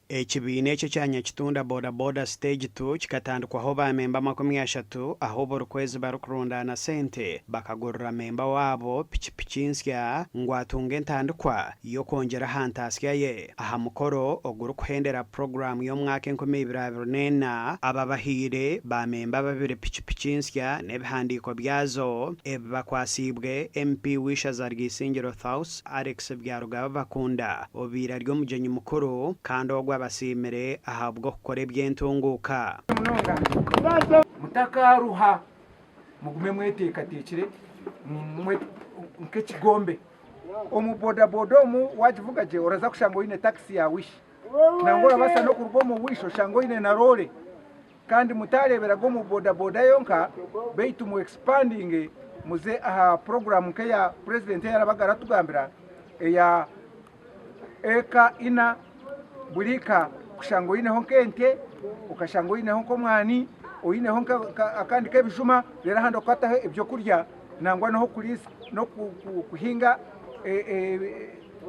Ekibiina ekyo kyanya kitunda boda boda stage 2 kikatandikwaho bamemba 30 aho buri kwezi barukurundana sente bakagurira memba wabo pikipiki nsya ngu atunge entandikwa yo kwongera hantasya ye aha mukoro oguri kuhendera programu y'omwaka 2024 aba bahire bamemba babiri pikipiki nsya n'ebihandiko byazo ebi bakwasibwe MP Wishaza Rwisingiro Thaus Alex Byarugaba bakunda obira ry'omujenyi mukuru kandi basimire ahabwo kukora ebyentunguka mutakaruha mugume mwetekatekere nk'ekigombe omubodaboda omu wakivuga gye oraza kushanga oyine taxi yawishi nangwa orabasa n'okuruga omu wisho oshanga oyine na role kandi mutareberaga omubodaboda yonka baitu mu expanding muze aha program nk'eya president yarabaga aratugambira eya eka ina bulika kushanga oyineho nk'ente ukashanga oyineho nk'omwani oyineho akandi k'ebijuma rero ahandi okwataho ebyokurya nangwa noho kulisa no kuhinga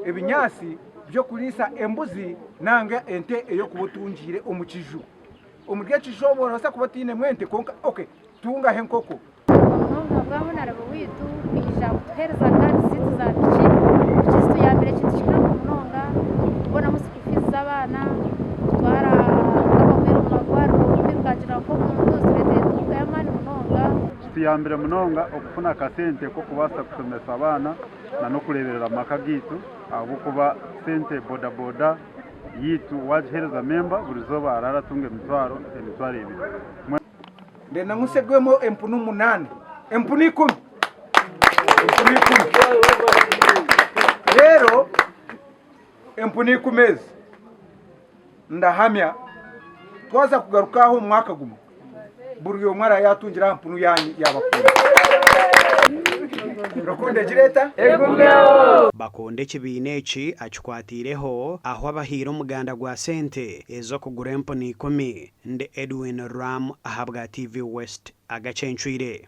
ebinyasi byo kulisa embuzi nanga ente eyokuba otungire omu kiju omu ry'ekiju obo orasa kuba otiine mwente konka tungaho enkoko bwabonarabo witu kwija kutuhereza kandi situ za piki tuyambere kintu kikanga munonga kubona musikufiza z'abaana twara abamero magwaro kwirukangira ko mundu turete tukayamani munonga tuyambere munonga okufuna kasente ko kubasa kusomesa abana na no kureberera amaka gitu abo kuba sente boda boda yitu wajihereza memba buri zoba arara tunge emitwaro ibiri ndena musegwemo empunu 8 empunu 10 rero empunu 10 ndahamya twaza kugarukaho mwaka gumu buri yo mwara yatungira empunu yanyu yabakuru Rokunde jireta bakonde ekibiina eki akikwatireho aho abahira omuganda gwa sente ezo kugura empunu 10 nde Edwin Ram ahabwa TV West agacencwire.